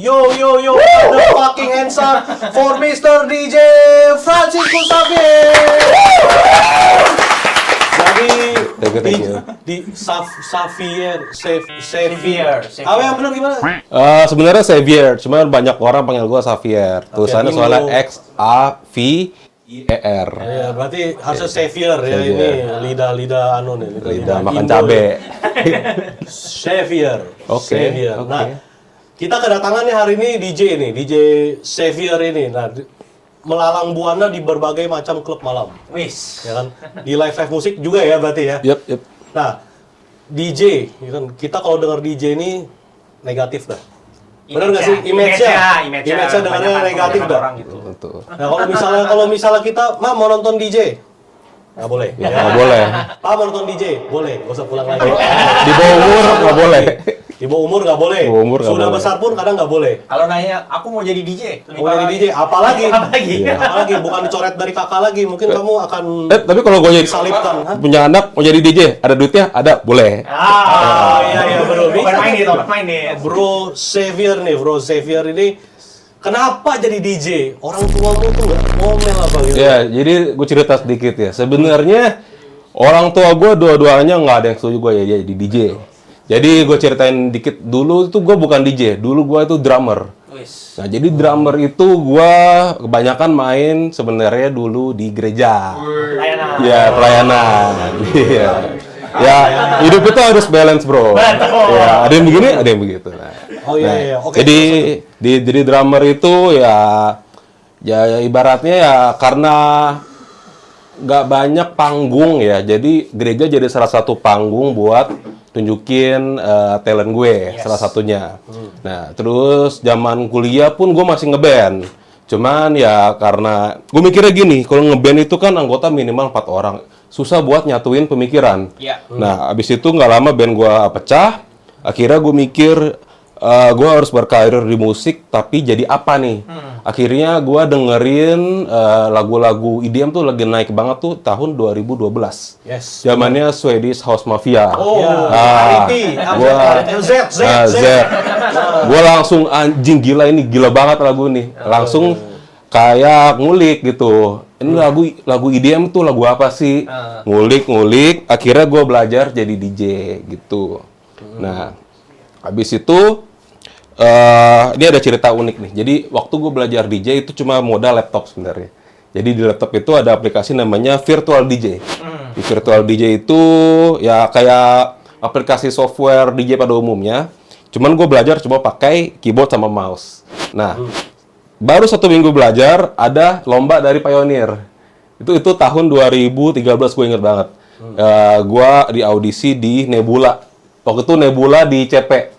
yo, the fucking hands up for Mr. DJ Francisco Xavier. Jadi Thank you. di Xavier. Apa yang benar gimana? Sebenarnya Xavier, cuma banyak orang panggil gua Xavier. Tulisannya soalnya Xavier. Ya, berarti harusnya Xavier ya ini lidah anu nih. Lidah makan cabe. Xavier. Oke. Nah, kita kedatangan nih hari ini DJ Xavier ini. Nah, melalang buana di berbagai macam klub malam. Wis. Ya kan? Di live musik juga ya berarti ya. Yep. Nah, DJ, ya kan? Kita kalau dengar DJ ini negatif dah. Benar nggak sih? Image-nya dengarnya negatif dah. Orang gitu. Betul. Nah, kalau misalnya kita, mau nonton DJ, nggak boleh. Ya, nggak boleh. Mau nonton DJ, boleh. Nggak usah pulang lagi. Di bawah umur nggak boleh. Di bawah umur nggak boleh. Di bawah umur nggak Sudah boleh. besar pun kadang nggak boleh. Kalau nanya, aku mau jadi DJ. Mau jadi DJ, apalagi? Iya. Apalagi bukan dicoret dari kakak lagi, mungkin kamu akan Tapi kalau gue jadi disalibkan. Hah? punya anak mau jadi DJ, ada duitnya, ada, boleh. Iya bro. Open minded. Bro Xavier ini kenapa jadi DJ? Orang tuamu tuh nggak ngomel apa gitu? Ya, jadi gue cerita sedikit ya. Sebenarnya orang tua gue dua-duanya nggak ada yang setuju gue ya jadi DJ. Jadi gue ceritain dikit, dulu itu gue bukan DJ, dulu gue itu drummer. Wis. Nah, jadi drummer itu gue kebanyakan main sebenarnya dulu di gereja. Layanan. Ya, pelayanan. Iya. Ya, hidup itu harus balance, bro. Betul. Ya, ada yang begini, ada yang begitu. Nah, Oh iya. Oke. jadi jadi drummer itu ya ibaratnya ya karena nggak banyak panggung ya, jadi gereja jadi salah satu panggung buat tunjukin talent gue, salah satunya. Nah, terus zaman kuliah pun gue masih ngeband. Cuman ya karena gue mikirnya gini, kalau ngeband itu kan anggota minimal 4 orang. Susah buat nyatuin pemikiran. Iya. Nah, abis itu nggak lama band gue pecah. Akhirnya gue mikir, gue harus berkarir di musik, tapi jadi apa nih? Akhirnya gue dengerin lagu-lagu EDM tuh lagi naik banget tuh tahun 2012. Yes. Zamannya Swedish House Mafia. Oh, Z. Gue langsung anjing gila banget lagu nih. Langsung kayak ngulik gitu. Ini lagu EDM tuh lagu apa sih? Ngulik. Akhirnya gue belajar jadi DJ gitu. Nah, habis itu ini ada cerita unik nih. Jadi waktu gue belajar DJ itu cuma modal laptop sebenarnya. Jadi di laptop itu ada aplikasi namanya Virtual DJ. Di Virtual DJ itu ya kayak aplikasi software DJ pada umumnya. Cuman gue belajar cuma pakai keyboard sama mouse. Nah, baru 1 minggu belajar ada lomba dari Pioneer. Itu tahun 2013 gue inget banget. Gue di audisi di Nebula. Waktu itu Nebula di CP.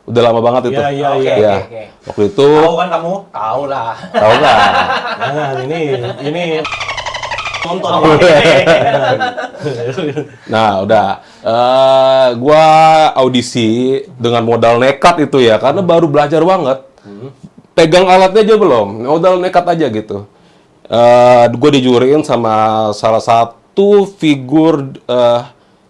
Udah lama banget itu. Iya. Oke. Waktu itu Tahu kan kamu? Tahu lah. tahu nggak? Jangan ini nonton. Nah, udah. Gua audisi dengan modal nekat itu ya, karena baru belajar banget. Pegang alatnya aja belum, modal nekat aja gitu. Gue dijuriin sama salah satu figur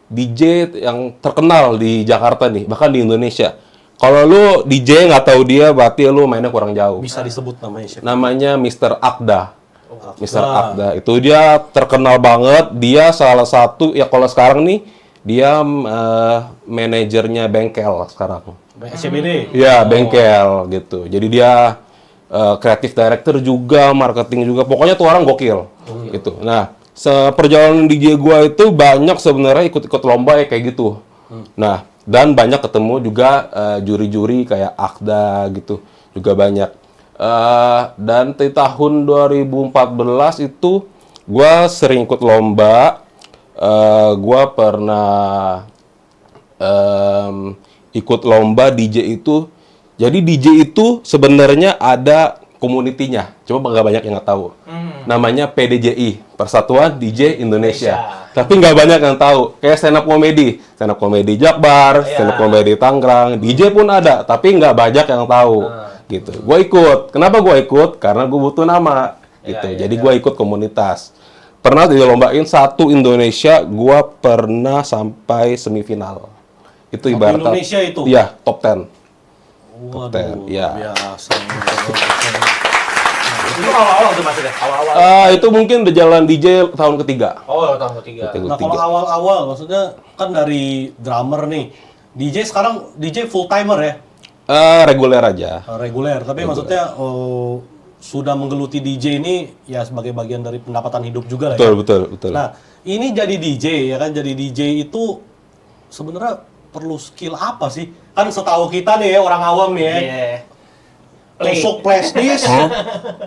DJ yang terkenal di Jakarta nih, bahkan di Indonesia. Kalau lu DJ nggak tahu dia, berarti lu mainnya kurang jauh. Bisa disebut namanya siapa? Namanya Mr. Akda. Mr. Akda. Itu dia terkenal banget. Dia salah satu, ya kalau sekarang nih, dia manajernya bengkel sekarang. SCBD? Iya, bengkel gitu. Jadi dia creative director juga, marketing juga. Pokoknya tuh orang gokil gitu. Nah, seperjalanan DJ gua itu banyak sebenarnya ikut-ikut lomba ya kayak gitu. Nah, dan banyak ketemu juga juri-juri kayak Akda gitu. Juga banyak. Dan di tahun 2014 itu gua sering ikut lomba. Gua pernah ikut lomba DJ itu. Jadi DJ itu sebenarnya ada komunitinya, cuma nggak banyak yang nggak tahu. Namanya PDJI, Persatuan DJ Indonesia. Tapi nggak banyak yang tahu. Kayak stand up comedy Jakbar, stand up comedy Tangerang, DJ pun ada, tapi nggak banyak yang tahu. Gitu. Gue ikut. Kenapa gue ikut? Karena gue butuh nama. Gitu. Jadi gue ikut komunitas. Pernah dilombain satu Indonesia, gue pernah sampai semifinal. Itu ibaratnya. Indonesia itu? Iya, top 10. Top 10, ya. Biasa. Itu awal-awal tuh maksudnya, awal-awal. Itu mungkin udah jalan DJ tahun ketiga. Oh, tahun ketiga. Nah, kalau awal-awal maksudnya kan dari drummer nih. DJ sekarang DJ full timer ya? Reguler aja. Reguler, tapi maksudnya sudah menggeluti DJ ini ya sebagai bagian dari pendapatan hidup juga lah. Betul. Nah, ini jadi DJ ya kan, jadi DJ itu sebenarnya perlu skill apa sih? Kan setahu kita nih ya orang awam nih ya. Iya. Tusuk flashdisk,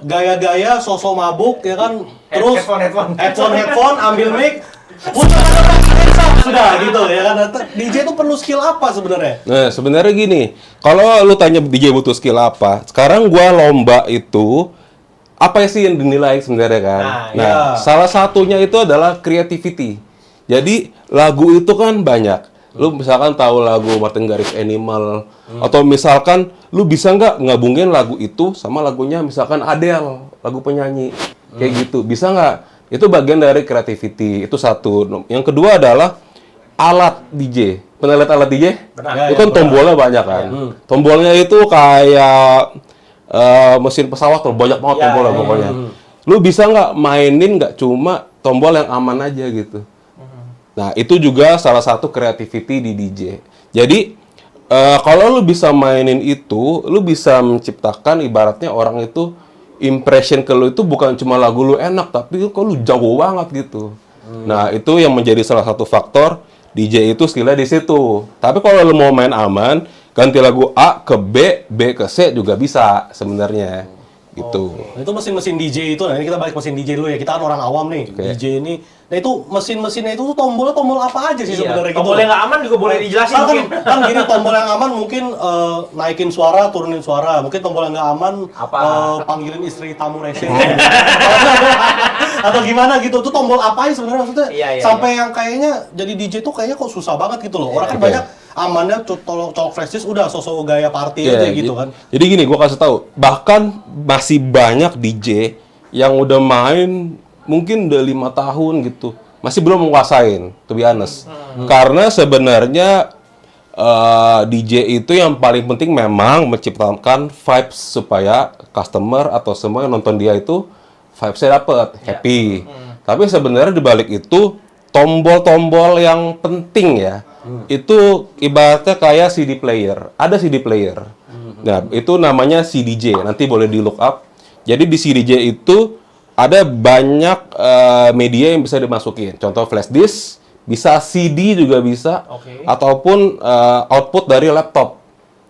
gaya-gaya, sosok mabuk ya kan, terus headphone, ambil mic, sudah gitu ya kan. DJ itu perlu skill apa sebenarnya? Nah, sebenarnya gini, kalau lu tanya DJ butuh skill apa, sekarang gua lomba itu apa sih yang dinilai sebenarnya kan? Nah, salah satunya itu adalah creativity. Jadi lagu itu kan banyak. Lu misalkan tahu lagu Martin Garrix Animal, atau misalkan lu bisa nggak ngabungin lagu itu sama lagunya misalkan Adele, lagu penyanyi kayak gitu, bisa nggak? Itu bagian dari creativity, itu satu. Yang kedua adalah alat DJ. Pernah lihat alat DJ? Benar. Itu kan tombolnya banyak kan. Tombolnya itu kayak mesin pesawat tuh, banyak banget tombolnya pokoknya. Lu bisa nggak mainin nggak cuma tombol yang aman aja gitu. Nah, itu juga salah satu creativity di DJ. Jadi, kalau lu bisa mainin itu, lu bisa menciptakan ibaratnya orang itu impression ke lu itu bukan cuma lagu lu enak, tapi kok lu jago banget gitu. Nah, itu yang menjadi salah satu faktor DJ itu skillnya di situ. Tapi kalau lu mau main aman, ganti lagu A ke B, B ke C juga bisa sebenarnya. Gitu. Nah, itu mesin-mesin DJ itu, nah ini kita balik mesin DJ dulu ya, kita kan orang awam nih, DJ ini. Nah itu mesin-mesinnya itu tuh tombol apa aja sih sebenarnya gitu? Tombol yang nggak aman juga boleh dijelasin mungkin. Kan gini, tombol yang aman mungkin naikin suara, turunin suara. Mungkin tombol yang nggak aman panggilin istri tamu rese. Atau gimana gitu, tuh tombol apa sih sebenarnya maksudnya? Sampai yang kayaknya jadi DJ tuh kayaknya kok susah banget gitu loh. Orang kan banyak amannya colok flashdisk udah sosok gaya party aja gitu kan. Jadi gini, gua kasih tahu, bahkan masih banyak DJ yang udah main mungkin udah 5 tahun gitu, masih belum menguasain, to be honest. Karena sebenarnya DJ itu yang paling penting memang menciptakan vibes supaya customer atau semua yang nonton dia itu vibes-nya dapet, happy. Tapi sebenarnya di balik itu tombol-tombol yang penting ya. Itu ibaratnya kayak CD player. Ada CD player. Nah, itu namanya CDJ. Nanti boleh di look up. Jadi di CDJ itu ada banyak media yang bisa dimasukin. Contoh flash disk, bisa CD juga bisa, ataupun output dari laptop.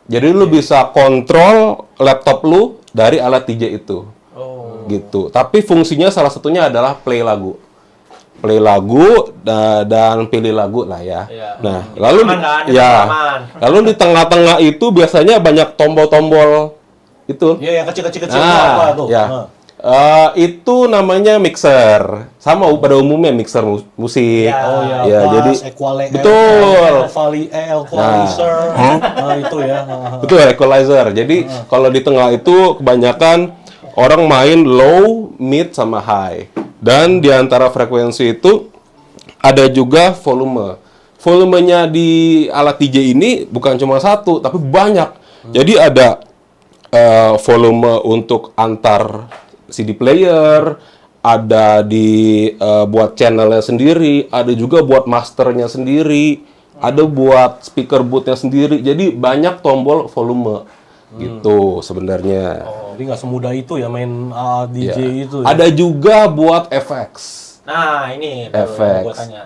Jadi lu bisa kontrol laptop lu dari alat DJ itu. Gitu. Tapi fungsinya salah satunya adalah play lagu dan pilih lagu lah ya. Nah, lalu lalu di tengah-tengah itu biasanya banyak tombol-tombol itu. Iya, yang kecil-kecil apa tuh? Ya. Itu namanya mixer. Sama pada umumnya mixer musik. Jadi betul. Equalizer. Itu ya. Betul, equalizer. Jadi kalau di tengah itu kebanyakan orang main low, mid sama high. Dan di antara frekuensi itu ada juga volume. Volumenya di alat DJ ini bukan cuma satu, tapi banyak. Jadi ada volume untuk antar CD player, ada buat channelnya sendiri, ada juga buat masternya sendiri, ada buat speaker boothnya sendiri. Jadi banyak tombol volume gitu sebenarnya. Jadi nggak semudah itu ya main DJ itu. Ya. Ada juga buat FX. Nah, ini FX. Gua tanya.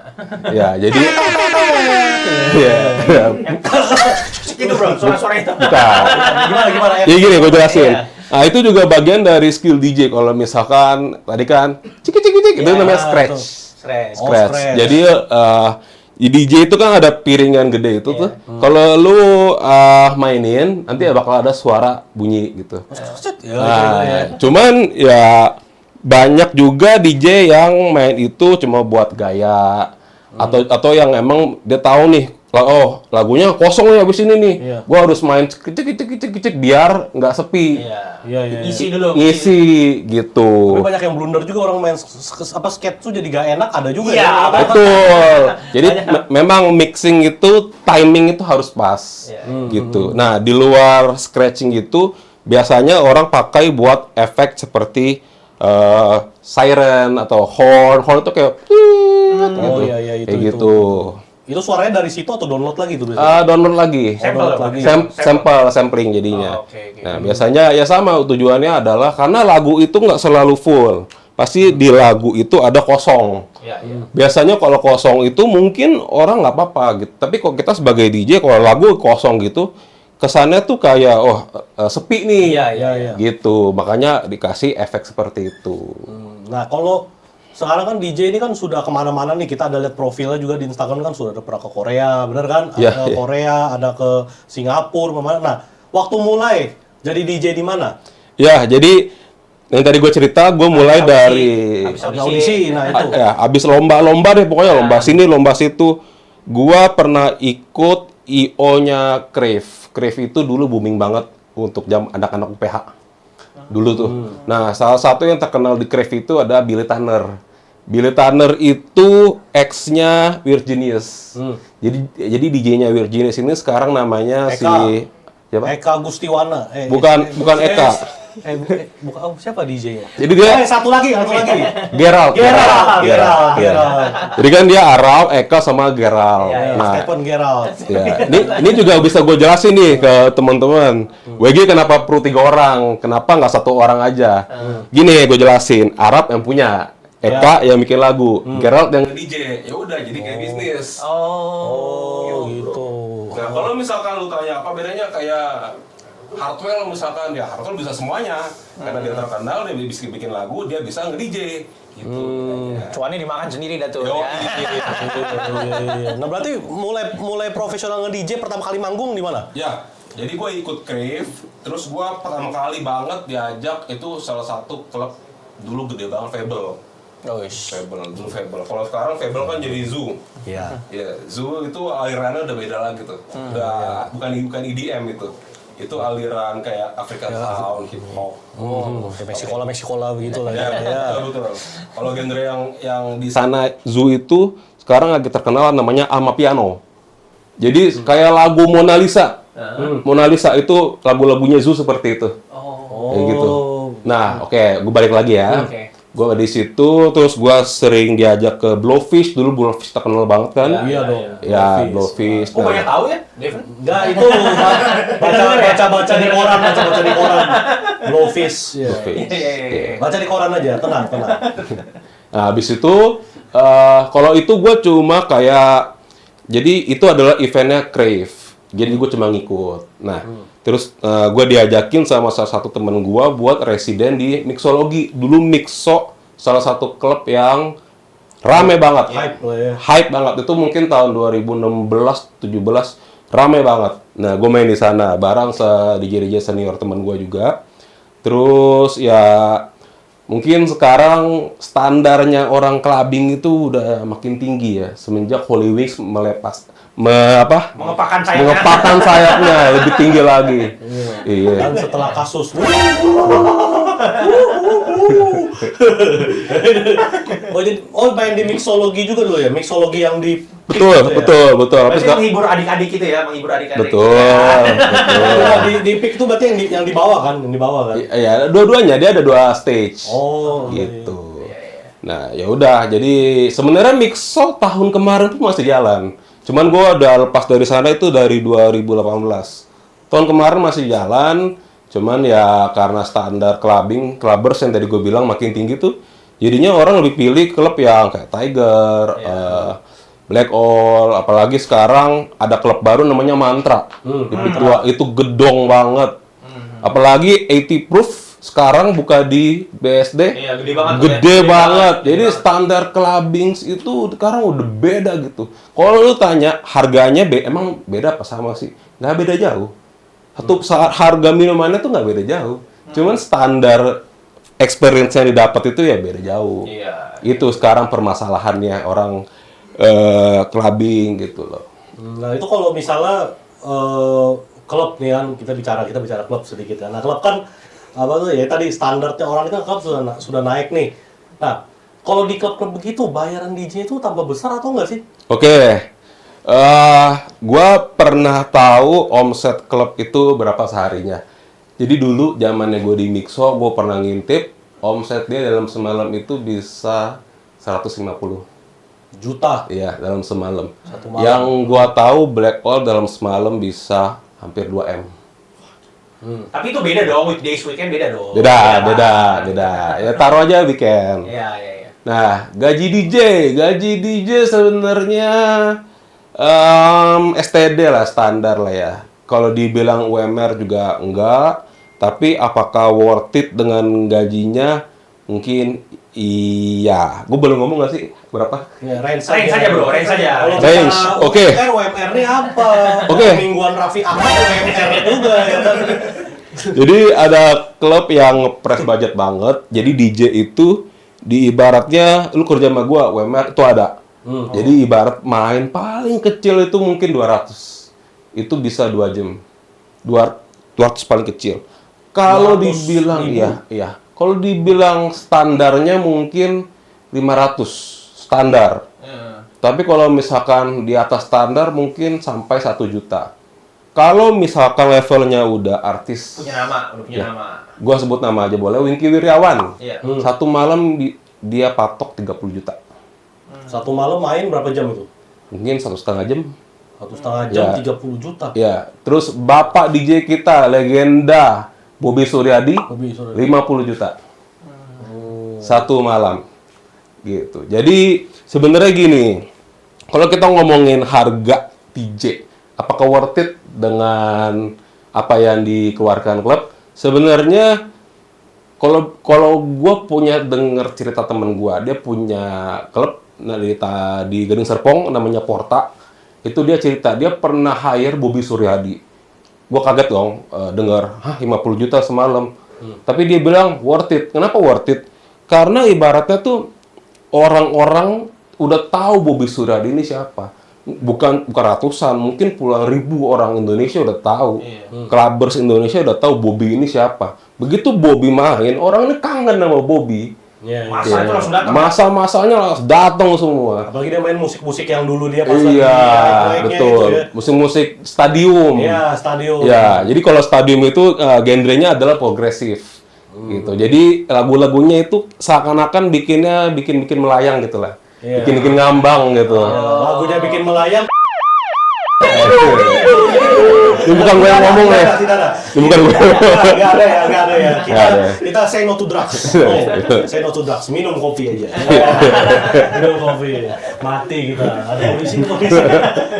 Ya, jadi Itu bro, suara-suara itu. Bukan. Gimana? Jadi gini, gue jelasin. Nah, itu juga bagian dari skill DJ. Kalau misalkan tadi kan cik itu namanya scratch. Jadi di DJ itu kan ada piringan gede itu tuh. Kalau lu mainin, nanti bakal ada suara bunyi gitu. Cuman ya banyak juga DJ yang main itu cuma buat gaya atau yang emang dia tahu nih lagunya kosong nih abis ini nih. Iya. Gua harus main kecik biar nggak sepi. Iya. Isi dulu. Ngisi gitu. Tapi banyak yang blunder juga orang main skate tuh jadi gak enak ada juga Iya, ya. Betul. Jadi memang mixing itu timing itu harus pas. Iya. Gitu. Nah, di luar scratching gitu biasanya orang pakai buat efek seperti siren atau horn itu kayak gitu. Iya, itu, kayak itu. gitu. Itu suaranya dari situ atau download lagi tuh biasanya? Download lagi. Sampling jadinya. Oke. Nah, biasanya ya sama tujuannya adalah karena lagu itu nggak selalu full. Pasti di lagu itu ada kosong. Iya. Biasanya kalau kosong itu mungkin orang nggak apa-apa gitu. Tapi kalau kita sebagai DJ kalau lagu kosong gitu, kesannya tuh kayak sepi nih. Iya. Gitu. Makanya dikasih efek seperti itu. Nah, kalau sekarang kan DJ ini kan sudah kemana-mana nih, kita ada lihat profilnya juga di Instagram kan sudah ada pernah ke Korea, bener kan? Iya, Ada Korea, ada ke Singapura, kemana. Nah, waktu mulai jadi DJ di mana? Ya, jadi yang tadi gue cerita, gue mulai dari Habis Audisi, nah itu. ya, abis lomba-lomba deh pokoknya lomba sini, lomba situ. Gua pernah ikut IO-nya Crave. Crave itu dulu booming banget untuk jam anak-anak UPH. Dulu tuh. Nah, salah satu yang terkenal di Crave itu ada Billy Tanner. Billy Tanner itu ex-nya Virginius. Jadi DJ-nya Virginius ini sekarang namanya Eka. siapa? Eka Gustiwana. Bukan Eka. Bukan siapa DJ-nya? Jadi dia satu lagi. Gerald. Gerald. Jadi kan dia Aral, Eka sama Gerald. Nah, Stephen Gerald. ya, ini juga bisa gue jelasin nih ke teman-teman. WG kenapa perlu 3 orang? Kenapa nggak 1 orang aja? Gini gue jelasin. Arab yang punya, Eka yang bikin lagu, Gerald yang DJ. Ya udah, jadi kayak bisnis. Oh, gitu. Nah, kalau misalkan lu tanya apa bedanya kayak Hardwell misalkan, ya Hardwell bisa semuanya. Karena dia terkenal, dia bisa bikin lagu, dia bisa nge-DJ. Gitu. Cuannya dimakan sendiri dah tuh. Yo, Ya. Iya. Nah, berarti mulai profesional nge-DJ pertama kali manggung di mana? Ya, jadi gue ikut Crave, terus gue pertama kali banget diajak itu salah satu klub dulu gede banget, Fable. Dulu Fable. Kalau sekarang Fable kan jadi Zoo. Iya. Ya, Zoo itu alirannya udah beda lagi tuh. Udah bukan EDM itu. Itu aliran kayak African Sound, hip hop. Kayak Meksikola begitu lah. Ya, betul. Kalau genre yang di sana Zoo itu sekarang lagi terkenal namanya Amapiano. Jadi kayak lagu Mona Lisa. Mona Lisa itu lagu-lagunya Zoo seperti itu. Kayak gitu. Nah, oke, gue balik lagi ya. Gue di situ, terus gue sering diajak ke Blowfish. Dulu Blowfish terkenal banget kan? Iya dong. Ya, Blowfish. Oh, banyak tahu ya, Devin? Enggak, itu baca di koran. Blowfish. Iya. Baca di koran aja, tenang. Nah, habis itu, kalau itu gue cuma kayak, jadi itu adalah eventnya Crave. Jadi gue cuma ngikut. Nah, terus gue diajakin sama salah satu temen gue buat residen di Mixology. Dulu Mixo salah satu klub yang rame banget. Hype lah ya. Hype banget. Itu mungkin tahun 2016-17 rame banget. Nah, gue main di sana bareng DJ senior temen gue juga. Terus ya mungkin sekarang standarnya orang clubbing itu udah makin tinggi ya semenjak Holy Wings mengepakkan sayapnya lebih tinggi lagi. Iya. Dan setelah kasus main di Mixology juga dulu ya? Mixology yang di Betul. Berarti menghibur adik-adik gitu ya, menghibur adik-adik. Betul. di pick itu berarti yang di bawah kan? Iya, dua-duanya dia ada 2 stage. Oh, gitu. Nah, ya udah. Jadi sebenarnya Mixo tahun kemarin tuh masih jalan. Cuman gue udah lepas dari sana itu dari 2018. Tahun kemarin masih jalan. Cuman ya karena standar clubbers yang tadi gue bilang makin tinggi tuh, jadinya orang lebih pilih klub yang kayak Tiger, Black Hole, apalagi sekarang ada klub baru namanya Mantra. Itu gedong banget. Apalagi 80 Proof sekarang buka di BSD. Iya, gede banget. Gede banget. Jadi standar clubbing itu sekarang udah beda gitu. Kalau lu tanya harganya emang beda apa sama sih? Nggak beda jauh. Satu harga minumannya tuh nggak beda jauh. Cuman standar experience yang didapat itu ya beda jauh. Iya. Itu sekarang permasalahannya orang clubbing gitu loh. Nah itu kalau misalnya klub nih kan kita bicara klub sedikit ya. Nah klub kan apa tuh ya tadi standarnya orang itu kan klub sudah naik nih. Nah kalau di klub-klub begitu bayaran DJ itu tambah besar atau enggak sih? Oke. Gua pernah tahu omset klub itu berapa seharinya. Jadi dulu zamannya gue di Mixo, gue pernah ngintip omset dia dalam semalam itu bisa 150 Juta. Iya, dalam semalam. Satu malam. Yang gua tahu Black Hole dalam semalam bisa hampir 2 M. Tapi itu beda dong, weekdays, weekend beda dong. Beda. Ya taruh aja weekend. Iya. Nah, gaji DJ sebenarnya STD lah, standar lah ya. Kalau dibilang UMR juga enggak, tapi apakah worth it dengan gajinya? Mungkin iya. Gue belum ngomong nggak sih berapa? Ya, range saja bro, range saja. Kalau Range, kita oke. UMR ini apa? Oke. Mingguan Raffi Ahmad UMR juga ya kan. Jadi ada klub yang press budget banget. Jadi DJ itu di ibaratnya lu kerja sama gua UMR itu ada. Jadi ibarat main paling kecil itu mungkin 200. Itu bisa 2 jam. 200 paling kecil. Kalau dibilang iya. Kalau dibilang standarnya mungkin 500 standar. Tapi kalau misalkan di atas standar mungkin sampai 1 juta. Kalau misalkan levelnya udah artis, Udah punya nama. Gua sebut nama aja boleh, Wingky Wiryawan. Iya. Satu malam dia patok 30 juta. Satu malam main berapa jam itu? Mungkin 1,5 jam. 1,5 jam Ya. 30 juta. Ya, terus bapak DJ kita, legenda Bobby Suryadi, 50 juta. Satu malam. Gitu. Jadi sebenarnya gini, kalau kita ngomongin harga DJ, apakah worth it dengan apa yang dikeluarkan klub? Sebenarnya kalau gue punya denger cerita temen gue, dia punya klub di Gading Serpong namanya Porta. Itu dia cerita, dia pernah hire Bobby Suryadi. Gue kaget dong denger, 50 juta semalam. Tapi dia bilang worth it. Kenapa worth it? Karena ibaratnya tuh orang-orang udah tahu Bobby Suryadi ini siapa. Bukan ratusan, mungkin puluhan ribu orang Indonesia udah tahu. Clubbers Indonesia udah tahu Bobby ini siapa. Begitu Bobby main, orang ini kangen sama Bobby. Masa itu langsung datang. Masa-masanya langsung datang semua. Apalagi dia main musik-musik yang dulu dia pas Iya, lagi betul. itu ya. Musik-musik stadium. Iya, stadium. Ya, jadi kalau stadium itu genrenya adalah progresif. Gitu. Jadi lagu-lagunya itu seakan-akan bikin melayang gitu lah. Iya. Bikin ngambang gitu. Lagunya bikin melayang. Ini bukan gue yang ngomong ya. Tidak ada. Ini bukan gue. Enggak ada ya. Nggak ada. Kita say no to drugs. Say no to drugs. Minum kopi aja. Minum kopi. Mati kita. Ada polisi.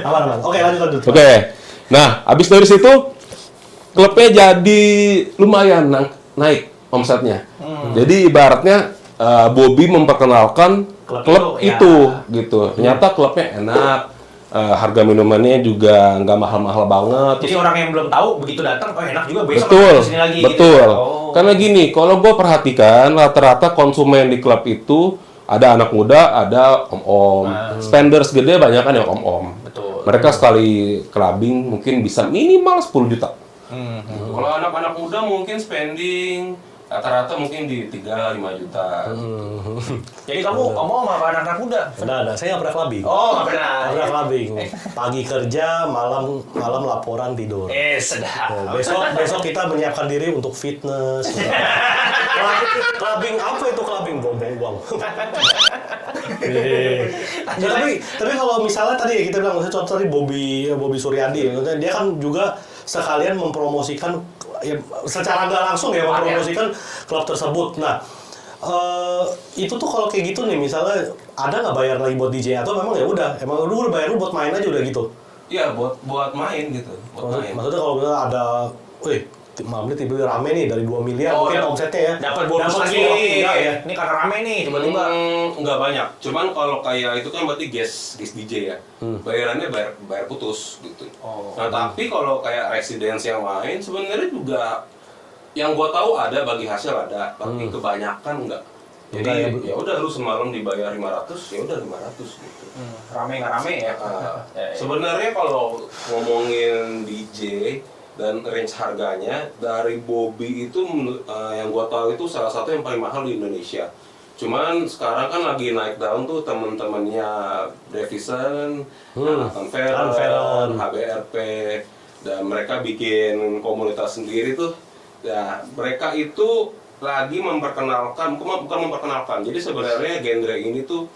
Aman. Oke, lanjut. Oke. Nah, habis dari situ klubnya jadi lumayan naik omsetnya. Jadi ibaratnya Bobby memperkenalkan klub itu gitu. Ternyata klubnya enak. Harga minumannya juga nggak mahal-mahal banget. Jadi orang yang belum tahu begitu datang, oh enak juga besok Betul, kesini lagi. betul. Gitu. Oh. Karena gini, kalau gue perhatikan rata-rata konsumen di klub itu ada anak muda, ada om-om. Spenders gede banyak kan yang om-om. Betul. Mereka sekali clubbing mungkin bisa minimal 10 juta. Kalau anak-anak muda mungkin spending rata-rata mungkin di 3-5 juta. Jadi kamu ngomong sama anak-anak muda? Ada. Saya nggak pernah clubbing. Oh, nggak pernah. Nggak pernah clubbing. Pagi kerja, malam laporan tidur. Sedap. Besok kita menyiapkan diri untuk fitness. Clubbing apa itu clubbing? Buang. Tapi kalau misalnya tadi kita bilang contoh tadi Bobby Suryadi, dia kan juga sekalian mempromosikan ya, secara nggak langsung ya mempromosikan klub tersebut. Nah, itu tuh kalau kayak gitu nih, misalnya ada nggak bayar lagi buat DJ atau memang ya udah, emang lu bayar lu buat main aja udah gitu? Iya, buat main gitu. Maksudnya kalau misalnya ada, malam ini tiba-tiba rame nih dari 2 miliar mungkin omsetnya ya. Dapat bonus lagi. Ya. Ini karena rame nih tiba-tiba. Nggak banyak. Cuman kalau kayak itu kan berarti guest DJ ya. Bayarannya bayar putus gitu. Nah, tapi kalau kayak residence yang lain sebenarnya juga yang gua tahu ada bagi hasil ada, tapi kebanyakan enggak. Jadi ya udah lu semalam dibayar 500, ya udah 500 gitu. Rame nggak rame ya? Sebenarnya kalau ngomongin DJ dan range harganya dari Bobby itu yang gua tahu itu salah satu yang paling mahal di Indonesia. Cuman sekarang kan lagi naik daun tuh temen-temennya Davison, Nathan Ferron, HBRP, dan mereka bikin komunitas sendiri tuh. Ya mereka itu lagi memperkenalkan, bukan memperkenalkan. Jadi sebenarnya genre ini tuh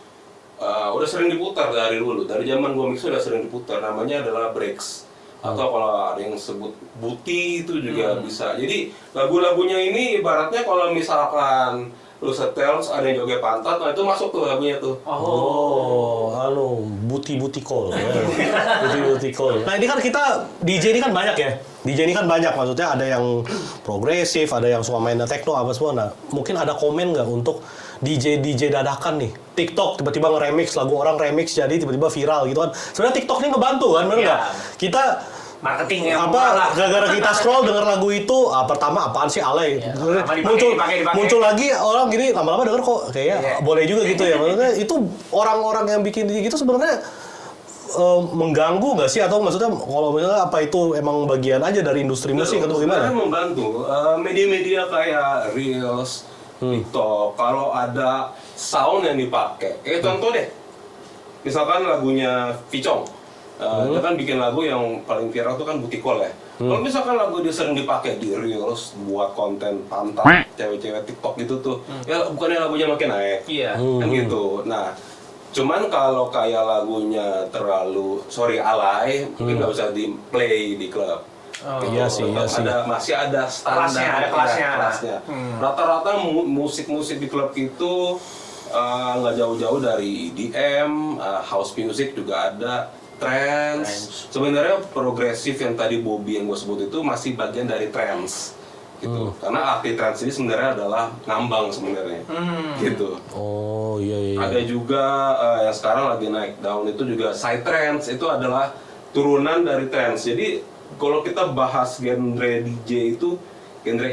udah sering diputar dari dulu, dari zaman gua mix udah sering diputar. Namanya adalah breaks. Atau kalau ada yang sebut buti itu juga bisa. Jadi lagu-lagunya ini ibaratnya kalau misalkan lu setel ada yang joget pantat, nah itu masuk tuh lagunya tuh. Buti call. Buti call. Nah, ini kan kita DJ ini kan banyak ya. DJ ini kan banyak, maksudnya ada yang progresif, ada yang suka main techno apa semua. Nah, mungkin ada komen nggak untuk DJ dadakan nih? TikTok tiba-tiba nge-remix lagu orang, remix jadi tiba-tiba viral gitu kan. Sebenarnya TikTok ini ngebantu kan, bener nggak? Kita marketing yang gara-gara kita scroll denger lagu itu, pertama apaan sih alay. Muncul lagi orang gini, lama-lama denger kok kayaknya boleh juga gitu ya. Maksudnya itu orang-orang yang bikin gitu sebenarnya mengganggu nggak sih, atau maksudnya kalau misalnya apa itu emang bagian aja dari industri musik atau gimana? Sebenarnya membantu. Media-media kayak Reels, TikTok, kalau ada sound yang dipakai, contoh deh, misalkan lagunya Vicong, dia kan bikin lagu yang paling viral itu kan Butikol ya. Kalau misalkan lagu dia sering dipakai di Reels buat konten pantat cewek-cewek TikTok gitu tuh, ya bukannya lagunya makin naik, kan gitu. Nah, cuman kalau kayak lagunya terlalu alay, mungkin nggak bisa di play di klub. Iya sih. Masih ada standar, ada kelasnya. Rata-rata musik-musik di klub itu nggak jauh-jauh dari EDM, house music juga ada, trance. Sebenarnya progresif yang tadi Bobby yang gue sebut itu masih bagian dari trance, gitu. Karena arti trance ini sebenarnya adalah ngambang sebenarnya, gitu. Oh iya. Ada juga yang sekarang lagi naik daun itu juga psytrance, itu adalah turunan dari trance. Jadi kalau kita bahas genre DJ itu, genre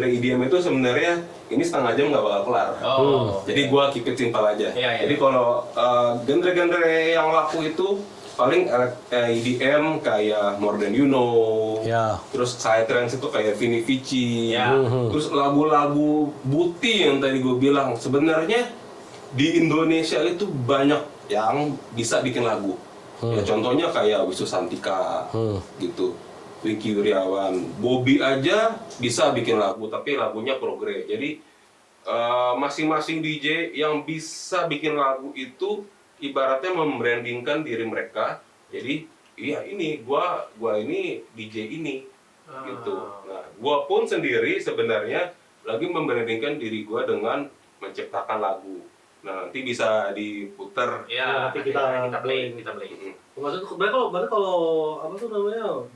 EDM itu sebenarnya ini setengah jam nggak bakal kelar. Jadi gua keep it simple aja. Jadi kalau genre-genre yang laku itu paling EDM kayak More Than You Know, terus psytrance itu kayak Vini Vici, terus lagu-lagu buti yang tadi gue bilang, sebenarnya di Indonesia itu banyak yang bisa bikin lagu. Ya contohnya kayak Wisu Santika, gitu, Wiki Wiryawan, Bobby aja bisa bikin lagu, tapi lagunya progre. Jadi masing-masing DJ yang bisa bikin lagu itu ibaratnya membrandingkan diri mereka. Jadi iya ini gua ini DJ ini, gitu. Nah, gua pun sendiri sebenarnya lagi membrandingkan diri gua dengan menciptakan lagu. Nah, nanti bisa diputer. Ya, nanti kita play. Berarti kalau apa tuh namanya?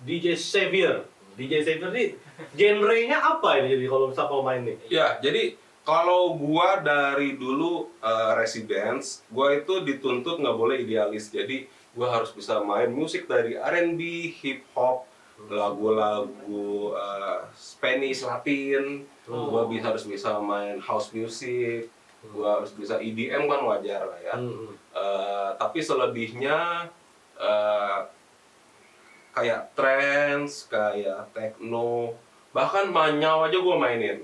DJ Xavier nih genrenya apa ini jadi kalau misalnya main nih? Ya, jadi kalau gua dari dulu residence, gua itu dituntut nggak boleh idealis. Jadi gua harus bisa main musik dari R&B, hip hop, lagu-lagu Spanish, Latin. Gua harus bisa main house music. Gua harus bisa EDM kan wajar lah ya. Tapi selebihnya kayak trance, kayak techno, bahkan manyau aja gue mainin.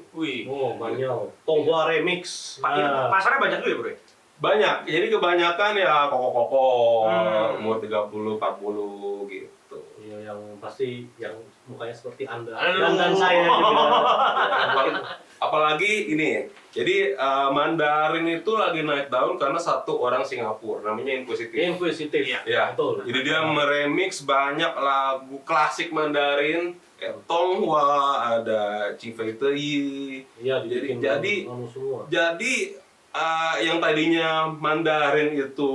Manyau. Tongwa remix. Pasarnya banyak juga ya, Bro? Banyak. Jadi kebanyakan ya koko-koko, umur 30, 40 gitu. Iya, yang pasti yang mukanya seperti Anda. Dan saya juga. Apalagi ini. Jadi Mandarin itu lagi naik daun karena satu orang Singapura namanya Inquisitive. Ya. Betul. Jadi dia meremix banyak lagu klasik Mandarin. Tonghua, ada Cifei Teyi. Iya, jadi yang tadinya Mandarin itu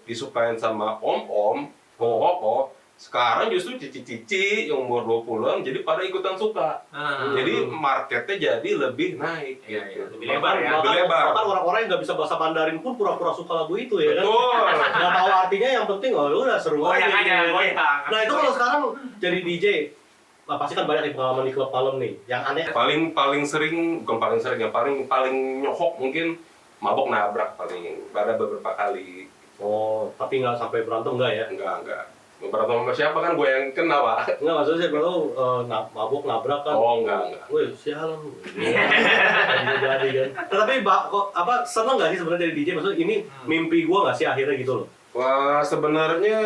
disukain sama om-om, koko-koko, sekarang justru cici-cici yang umur 20-an jadi pada ikutan suka. Jadi marketnya jadi lebih naik. Lebih lebar ya. Bahkan orang-orang yang nggak bisa bahasa Mandarin pun pura-pura suka lagu itu ya kan. Betul. Nggak tahu artinya, yang penting udah seru aja. Goyang. Nah itu kalau sekarang jadi DJ, pasti kan banyak nih pengalaman di klub malam nih. Yang aneh Paling sering, bukan paling sering ya, paling nyohok mungkin mabok nabrak paling. Ada beberapa kali. oh, tapi nggak sampai berantem nggak ya? Enggak. Berantem sama siapa kan gue yang kena, Pak. Enggak, maksudnya saya tahu mabuk nabrak kan. Oh, enggak. Wih, sialan. Jadi kan. Tapi kok seneng nggak sih sebenarnya dari DJ? Maksudnya ini mimpi gua nggak sih akhirnya gitu loh. Wah, sebenarnya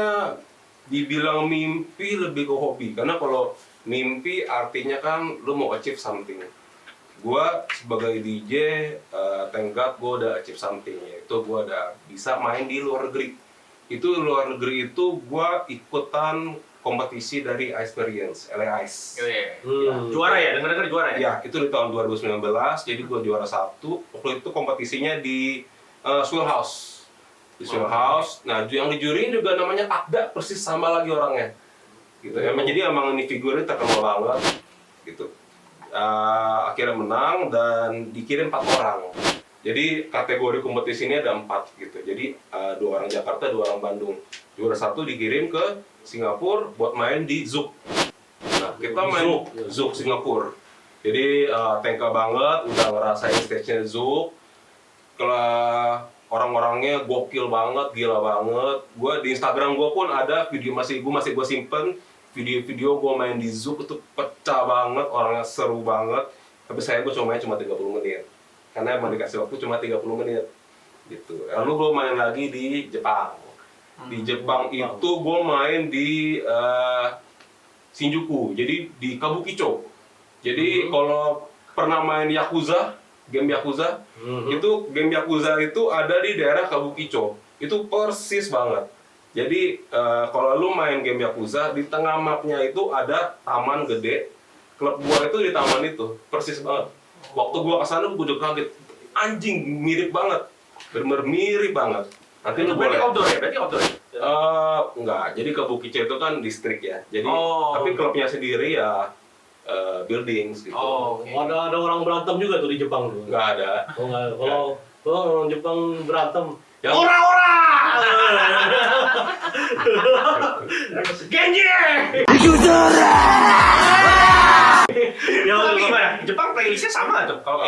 dibilang mimpi lebih ke hobi. Karena kalau mimpi artinya kan lu mau achieve something. Gua sebagai DJ, thank God gua udah achieve something, yaitu gua udah bisa main di luar negeri. Luar negeri itu gua ikutan kompetisi dari Experience, LA Ice. Juara ya, dengar-dengar juara ya? Ya, itu di tahun 2019, jadi gua juara 1. Waktu itu kompetisinya di Swell House. Di Swell House, nah yang dijuriin juga namanya Akda, persis sama lagi orangnya. Gitu. Jadi emang ini figurnya terkenal banget. Gitu. Akhirnya menang dan dikirim 4 orang. Jadi kategori kompetisi ini ada 4 gitu. Jadi 2 orang Jakarta, 2 orang Bandung. Juara 1 dikirim ke Singapura buat main di Zouk. Nah, kita main Zouk Singapura. Jadi tengka banget, udah ngerasain stage-nya Zouk. Kalau orang-orangnya gokil banget, gila banget. Gua di Instagram gua pun ada video masih gua simpen video-video gua main di Zouk itu pecah banget, orangnya seru banget. Tapi gua cuma 30 menit. Karena emang dikasih waktu cuma 30 menit. Gitu. Lalu gua main lagi di Jepang. Di Jepang itu gua main di Shinjuku. Jadi di Kabukicho. Jadi kalau pernah main Yakuza, game Yakuza, itu game Yakuza itu ada di daerah Kabukicho. Itu persis banget. Jadi kalau lu main game Yakuza, di tengah mapnya itu ada taman gede. Klub gua itu di taman itu, persis banget. Waktu gua kesana gua udah kaget. Anjing, mirip banget. Bener-bener mirip banget. Nanti lu boleh. Berarti outdoor ya? Enggak. Jadi Kabukicho itu kan distrik ya. Jadi tapi klubnya sendiri ya buildings gitu. Oh, oke. Ada orang berantem juga tuh di Jepang tuh. Nggak ada. Oh nggak. Kalau orang Jepang berantem, Yang- ora! Genji! Ya, gimana? Jepang playlistnya sama tuh? Kalau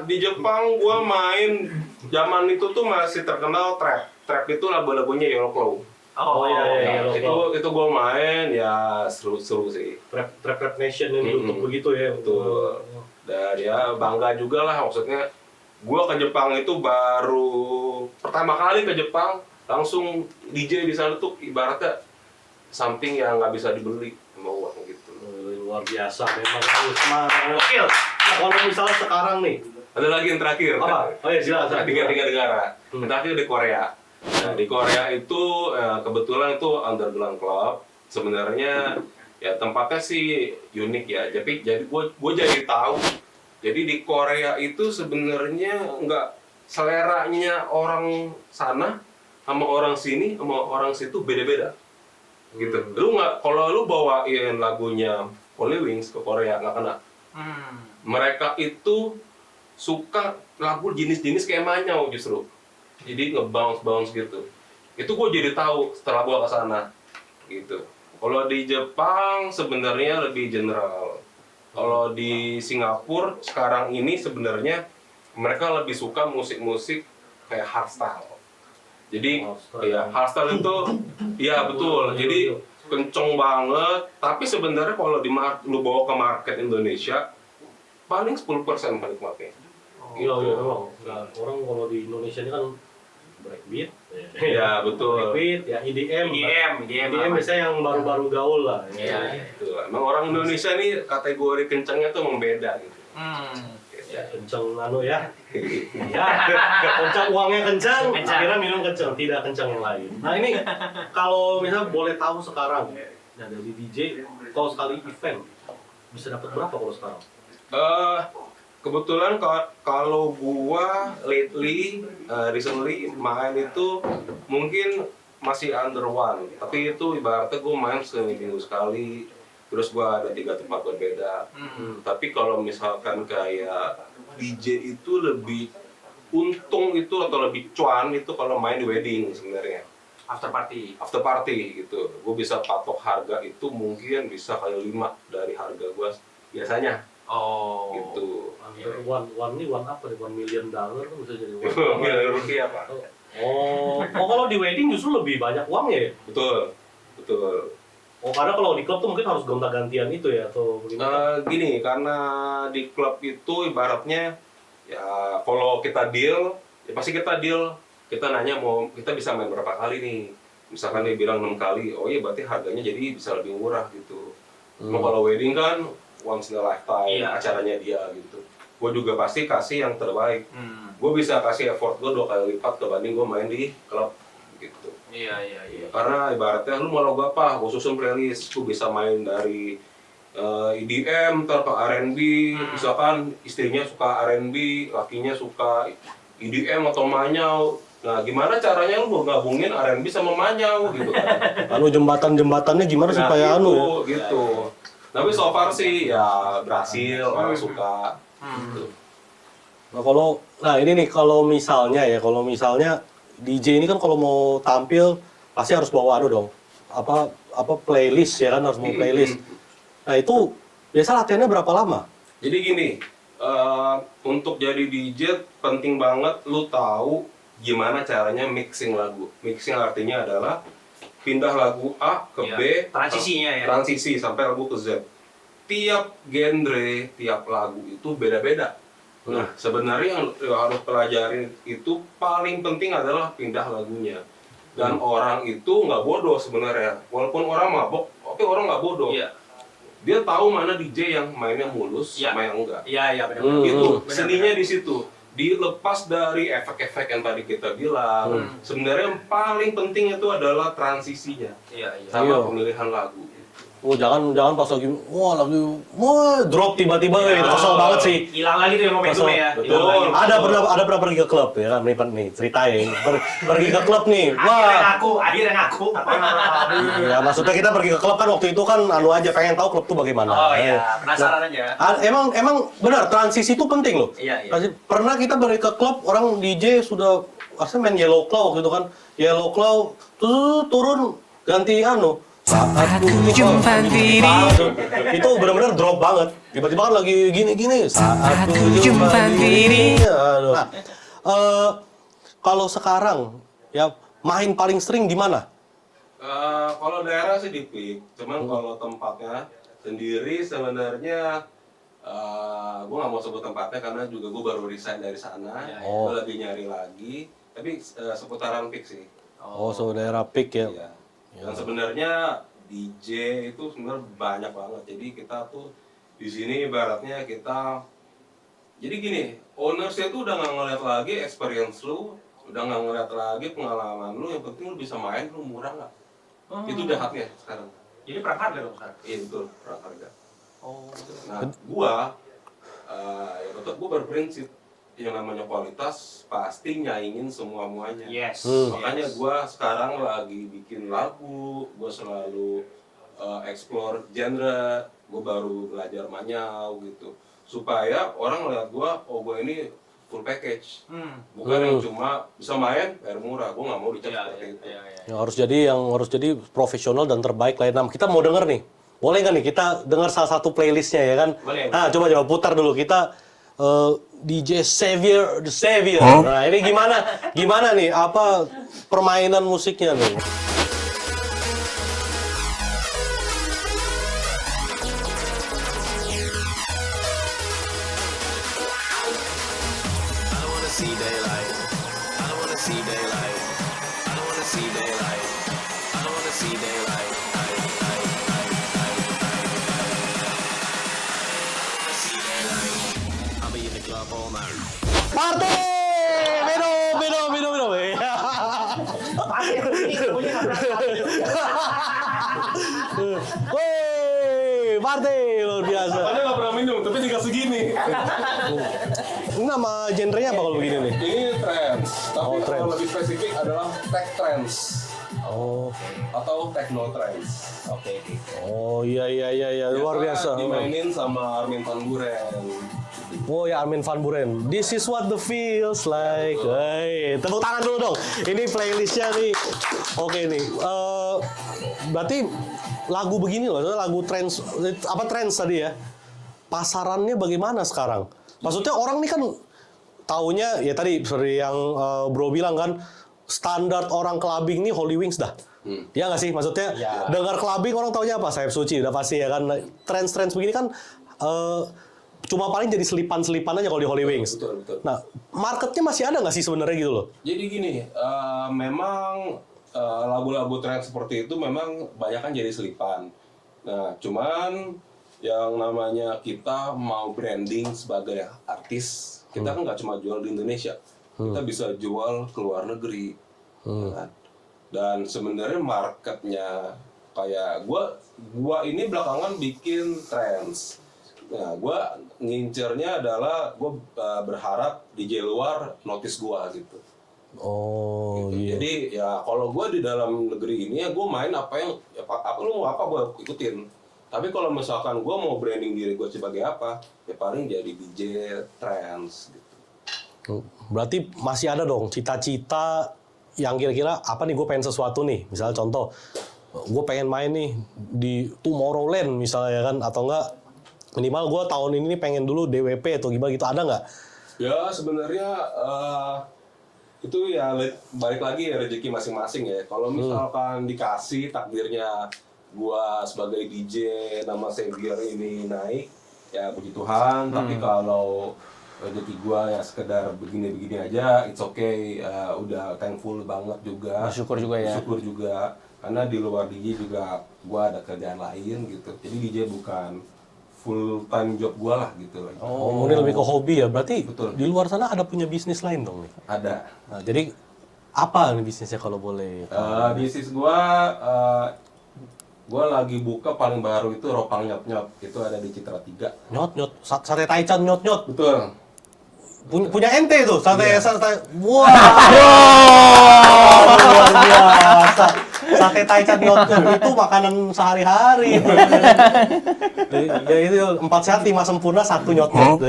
Di Jepang gua main zaman itu tuh masih terkenal trap. Trap itu lagu-lagunya Yellow Claw. Oh iya, itu gua main ya seru sih. Trap Nation yang YouTube begitu ya. Betul. Dan ya bangga juga lah, maksudnya gua ke Jepang itu baru pertama kali ke Jepang, langsung DJ di sana tuh ibaratnya something yang nggak bisa dibeli sama uang gitu. Luar biasa memang semangat. Gokil. Nah, kalau misalnya sekarang nih, Ada lagi yang terakhir. apa? Oh iya silakan. Tiga negara. Yang terakhir di Korea. Nah, di Korea itu kebetulan itu underground club. Sebenarnya ya tempatnya sih unik ya. Jadi gue jadi tahu. Jadi di Korea itu sebenarnya nggak seleranya orang sana sama orang sini sama orang situ beda-beda. Gitu. Lu nggak, kalau lu bawain lagunya Holy Wings ke Korea nggak kena. Mereka itu suka lagu jenis-jenis kayak Manyau justru. Jadi nge-bounce gitu. Itu gue jadi tahu setelah gue kesana gitu. Kalau di Jepang sebenarnya lebih general. Kalau di Singapura sekarang ini sebenarnya mereka lebih suka musik-musik kayak hardstyle. Jadi ya hardstyle itu ya betul. Jadi kenceng banget. Tapi sebenarnya kalau lu bawa ke market Indonesia paling 10% penikmatnya. Iya memang. Nah, orang kalau di Indonesia ini kan breakbeat. Ya betul. Breakbeat, ya EDM biasanya yang baru-baru gaul lah. Iya. Betul. Emang orang Indonesia nih kategori kencengnya tuh membeda gitu. Ya kenceng ya. Ya, kenceng uangnya kenceng, akhirnya minum kenceng, tidak kenceng yang lain. Nah ini kalau misalnya boleh tahu sekarang, ya dari DJ, kalau sekali event bisa dapat berapa kalau sekarang? Kebetulan kalau gua recently main itu mungkin masih under one, tapi itu ibaratnya gua main seminggu sekali, terus gua ada 3 tempat berbeda. Tapi kalau misalkan kayak DJ itu lebih untung itu atau lebih cuan itu kalau main di wedding sebenarnya. after party. gitu. Gue bisa patok harga itu mungkin bisa kali 5 dari harga gue biasanya. Oh. Gitu. One apa nih? $1 million kan bisa jadi Miliar rupiah Pak. Oh, kalau di wedding justru lebih banyak uangnya ya? Betul. Oh, karena kalau di klub tuh mungkin harus gonta-gantian itu ya, atau bagaimana? Gini, karena di klub itu ibaratnya ya kalau kita deal, ya pasti kita deal. Kita nanya mau kita bisa main berapa kali nih. Misalkan dia bilang 6 kali, oh iya berarti harganya jadi bisa lebih murah gitu. Kalau wedding kan once in a lifetime acaranya dia gitu. Gue juga pasti kasih yang terbaik. Gue bisa kasih effort gue 2 kali lipat dibanding gue main di klub gitu. Iya. Karena ibaratnya lu mau lagu apa, gue susun playlist, gue bisa main dari EDM, ntar ke R&B, misalkan istrinya suka R&B, lakinya suka EDM atau manyau. Nah, gimana caranya lu gabungin R&B sama manyau gitu kan? Jembatan-jembatannya gimana supaya gitu. Tapi so far sih ya berhasil, orang suka. Gitu. Nah ini nih kalau misalnya DJ ini kan kalau mau tampil pasti harus bawa dong. Apa playlist ya kan, harus bawa playlist. Nah itu biasa latihannya berapa lama? Jadi gini, untuk jadi DJ penting banget lu tahu gimana caranya mixing lagu. Mixing artinya adalah pindah lagu A ke B, transisinya ya. Transisi sampai lagu ke Z. Tiap genre, tiap lagu itu beda-beda. Nah, sebenarnya yang harus pelajarin itu paling penting adalah pindah lagunya. Dan orang itu nggak bodoh sebenarnya. Walaupun orang mabok, tapi orang nggak bodoh. Iya. Dia tahu mana DJ yang mainnya mulus sama yang enggak. Iya, benar. Itu seninya di situ. Dilepas dari efek-efek yang tadi kita bilang, sebenarnya yang paling penting itu adalah transisinya. Sama pemilihan lagu. Oh, jangan pas lagi drop tiba-tiba kosong banget sih. Hilang lagi tuh yang momentumnya ya. Betul. Ada pernah pergi ke klub ya kan, nih ceritain. Pergi ke klub nih. Akhirnya ngaku. Ya maksudnya kita pergi ke klub kan waktu itu kan aja pengen tahu klub tuh bagaimana. Oh iya, penasaran aja. Emang benar transisi itu penting loh. Iya. Pernah kita pergi ke klub, orang DJ sudah main Yellow Claw gitu kan. Yellow Claw turun ganti Saat aku jumpa diri. Itu benar-benar drop banget. Tiba-tiba kan lagi gini-gini. Saat aku jumpa diri. Nah, kalau sekarang ya main paling sering di mana? Kalau daerah sih di PIK. Cuman kalau tempatnya sendiri sebenarnya gue nggak mau sebut tempatnya karena juga gue baru resign dari sana. Gue lagi nyari lagi. Tapi seputaran PIK sih. So daerah PIK ya. Iya. Dan sebenarnya DJ itu sebenarnya banyak banget. Jadi kita tuh di sini ibaratnya kita jadi gini, ownersnya tuh udah nggak ngeliat lagi experience lu, udah nggak ngeliat lagi pengalaman lu. Yang penting lu bisa main, lu murah nggak? Itu udah haknya sekarang. Jadi perang harga dong sekarang. Iya betul, perang harga. Nah, gua ya tetap gua berprinsip yang namanya kualitas pasti nyaingin semuanya. Yes. Makanya gue sekarang lagi bikin lagu, gue selalu explore genre, gue baru belajar manyau gitu, supaya orang ngeliat gue, oh gue ini full package, bukan yang cuma bisa main, bayar murah. Gue nggak mau dicap seperti itu. Yang harus jadi profesional dan terbaik lah. Nah, kita mau denger nih, boleh nggak nih kita dengar salah satu playlistnya ya kan? Boleh. Nah, coba putar dulu kita. DJ Xavier, The Xavier. Nah, ini gimana nih? Apa permainan musiknya nih? Party! Minum. Woi, party luar biasa. Makanya nggak pernah minum, tapi tinggal segini. Ini nama genrenya apa kalau begini nih? Ini trance, tapi trance. kalau lebih spesifik adalah tech trance. Atau techno trance. Oh iya, luar biasa. Dimainin sama Armin van Buuren. Oh ya, Armin van Buuren. This is what the feels like. Hey, tepuk tangan dulu dong. Ini playlistnya nih. Oke nih. Berarti lagu begini loh, lagu trance tadi ya. Pasarannya bagaimana sekarang? Maksudnya orang nih kan taunya ya tadi seperti yang Bro bilang kan, standar orang clubbing nih Holy Wings dah. Ya nggak sih? Maksudnya dengar clubbing orang taunya apa? Sayap Suci udah pasti ya kan. Trance begini kan cuma paling jadi selipan-selipan aja kalau di Holy Wings. Betul. Nah, marketnya masih ada nggak sih sebenarnya gitu loh? Jadi gini, memang lagu-lagu trance seperti itu memang banyak kan jadi selipan. Nah, cuman yang namanya kita mau branding sebagai artis, kita kan nggak cuma jual di Indonesia, kita bisa jual ke luar negeri. Ya kan? Dan sebenarnya marketnya kayak gua ini belakangan bikin trance. Nah, gue ngincernya adalah gue berharap DJ luar notice gue gitu. Oh Gitu. iya. Jadi ya kalau gue di dalam negeri ini ya gue main apa lu mau apa gue ikutin. Tapi kalau misalkan gue mau branding diri gue sebagai apa, ya paling jadi DJ trance gitu. Berarti masih ada dong cita-cita yang kira-kira apa nih gue pengen sesuatu nih. Misalnya contoh, gue pengen main nih di Tomorrowland misalnya ya kan, atau enggak minimal gue tahun ini pengen dulu DWP atau gimana gitu, ada nggak? Ya sebenarnya itu ya balik lagi ya rezeki masing-masing ya. Kalau misalkan dikasih takdirnya gua sebagai DJ nama Xavier ini naik, ya puji Tuhan. Tapi kalau rezeki gua ya sekedar begini-begini aja, it's okay. Udah thankful banget juga. Bersyukur juga ya. Bersyukur juga. Karena di luar DJ juga gua ada kerjaan lain gitu. Jadi DJ bukan full time job gua lah gitu. Oh, ini lebih ke hobi ya. Berarti Betul. di luar sana ada punya bisnis lain dong nih. Ada. Nah, jadi apa nih bisnisnya kalau boleh? Bisnis gua lagi buka paling baru itu Ropang Nyot-Nyot. Itu ada di Citra 3. Nyot-nyot, sate taichan nyot-nyot. Betul. Punya ente tuh, sate. Wah. Luar biasa. Sate taichan nyot-nyot itu makanan sehari-hari. Ya itu 4 sehat 5 sempurna 1 nyot-nyot.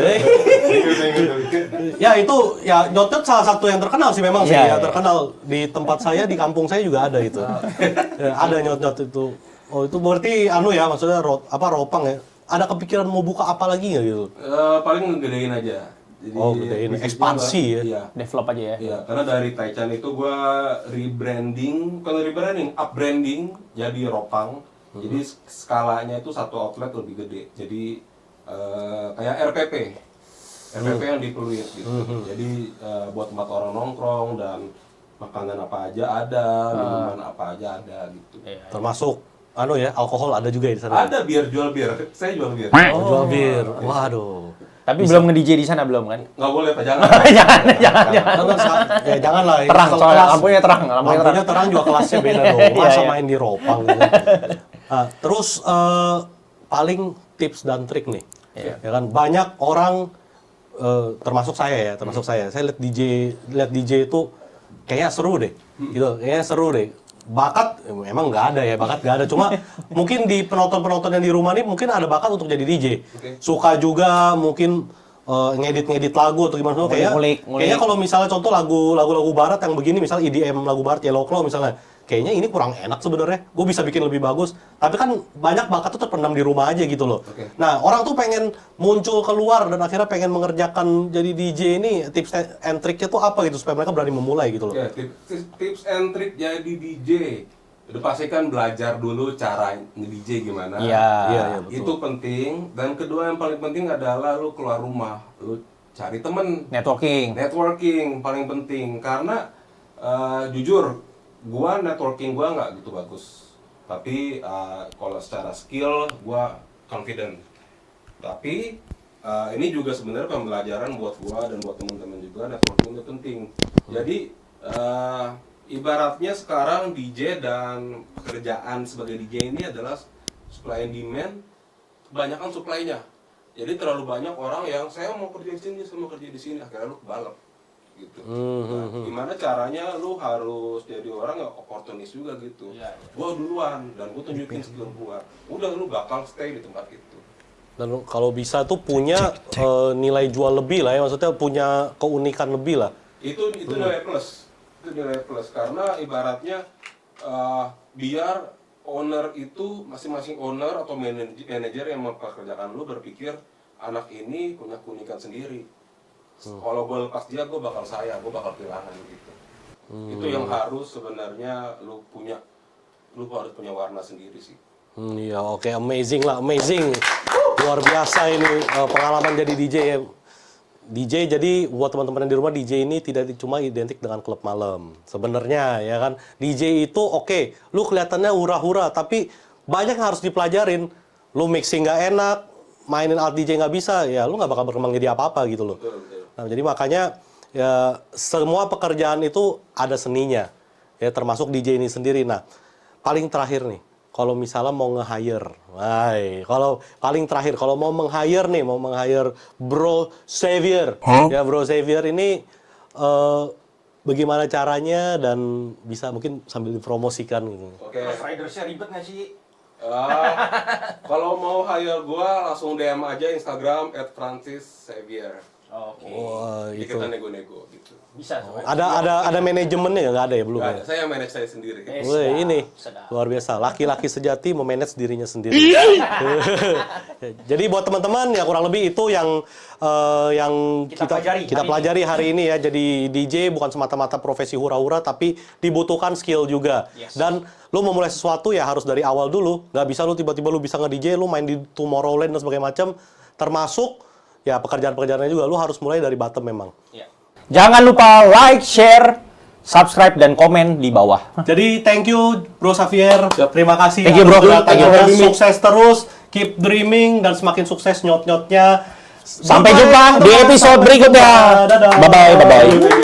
Ya itu ya nyot-nyot salah satu yang terkenal sih memang sih ya, terkenal di tempat saya, di kampung saya juga ada itu. Ya, ada nyot-nyot itu. Oh itu berarti ya maksudnya Ropang ya. Ada kepikiran mau buka apa lagi nggak gitu? Paling ngegedein aja. Jadi, Gedein, ekspansi ya. Iya. Develop aja ya. Iya, karena dari Taichan itu gua upbranding jadi Ropang. Jadi skalanya itu satu outlet lebih gede. Jadi kayak RPP yang di Pluit gitu. Jadi buat tempat orang nongkrong dan makanan apa aja ada, minuman apa aja ada gitu. Termasuk alkohol ada juga di sana. Ada jual bir. Saya jual bir. Jual bir. Waduh. Tapi belum nge-DJ di sana belum kan? Nggak boleh Pak, jangan. Jangan lah. Terang soalnya lampunya terang. Lampunya terang juga kelasnya beda dong. Masa main di Ropang gitu. Terus paling tips dan trik nih. Ya kan banyak orang termasuk saya. Saya lihat DJ itu kayaknya seru deh. Gitu. Kayaknya seru deh. Bakat emang nggak ada, cuma mungkin di penonton yang di rumah nih mungkin ada bakat untuk jadi DJ. Suka juga mungkin ngedit lagu atau gimana, kayaknya kalau misalnya contoh lagu barat yang begini, misalnya EDM lagu barat Yellow Claw misalnya, kayaknya ini kurang enak sebenarnya, gue bisa bikin lebih bagus, tapi kan banyak bakat tuh terpendam di rumah aja gitu loh. Nah orang tuh pengen muncul keluar dan akhirnya pengen mengerjakan jadi DJ ini, tips and triknya tuh apa gitu supaya mereka berani memulai gitu loh. Ya, tips and trick jadi DJ. Udah pasti kan belajar dulu cara nge-DJ gimana. Iya, betul. Itu penting. Dan kedua yang paling penting adalah lu keluar rumah, lu cari temen. Networking paling penting. Karena jujur, networking gua nggak gitu bagus. Tapi kalau secara skill gua confident. Tapi ini juga sebenarnya pembelajaran buat gua dan buat teman-teman juga, networking itu penting. Jadi ibaratnya sekarang DJ dan pekerjaan sebagai DJ ini adalah supply and demand, kebanyakan supply-nya. Jadi terlalu banyak orang yang saya mau kerja di sini, akhirnya lu kebalap gitu. Nah, gimana caranya lu harus jadi orang yang oportunis juga gitu. Gua duluan dan gua tunjukin skill gua. Udah lu bakal stay di tempat itu. Dan kalau bisa tuh punya nilai jual lebih lah ya, maksudnya punya keunikan lebih lah. Itu nilai plus. Itu nilai plus karena ibaratnya biar owner itu masing-masing owner atau manajer yang mempekerjakan lu berpikir anak ini punya keunikan sendiri. Kalau gue lepas dia, gue bakal sayang, gue bakal kehilangan gitu. Itu yang harus sebenarnya lu harus punya warna sendiri sih. Iya, oke, amazing lah, amazing. Luar biasa ini pengalaman jadi DJ ya. DJ jadi buat teman-teman yang di rumah, DJ ini tidak cuma identik dengan klub malam. Sebenarnya ya kan, DJ itu oke, lu kelihatannya hura-hura, tapi banyak yang harus dipelajarin. Lu mixing nggak enak, mainin alat DJ nggak bisa, ya lu nggak bakal berkembang jadi apa-apa gitu loh. Betul. Nah, jadi makanya ya semua pekerjaan itu ada seninya, ya termasuk DJ ini sendiri. Nah, paling terakhir nih, kalau misalnya mau nge-hire, kalau paling terakhir, kalau mau meng-hire Bro Xavier, ya Bro Xavier ini bagaimana caranya dan bisa mungkin sambil dipromosikan gitu. Oke. Ridersnya ribet nggak sih? Kalau mau hire gua langsung DM aja Instagram @francisxavier. Oke. Wah, Jadi itu kita nego-nego gitu. Bisa. ada manajemennya nggak ada ya belum? Nggak Ya? ada, saya yang manage saya sendiri. Wih, ini sedap. luar biasa. Laki-laki sejati memanage dirinya sendiri. Jadi buat teman-teman ya kurang lebih itu yang kita pelajari hari ini ya. Jadi DJ bukan semata-mata profesi hura-hura, tapi dibutuhkan skill juga. Yes. Dan lu mau mulai sesuatu ya harus dari awal dulu. Nggak bisa lu tiba-tiba lu bisa nge-DJ, lu main di Tomorrowland dan sebagainya macam. Termasuk ya pekerjaan-pekerjaannya juga lu harus mulai dari bottom memang. Ya. Jangan lupa like, share, subscribe, dan komen di bawah. Jadi thank you Bro Xavier. Terima kasih. Thank you, Bro. Thank you. Thank you. Sukses terus, keep dreaming dan semakin sukses nyot-nyotnya. Sampai jumpa di episode berikutnya. Dadah. Bye-bye.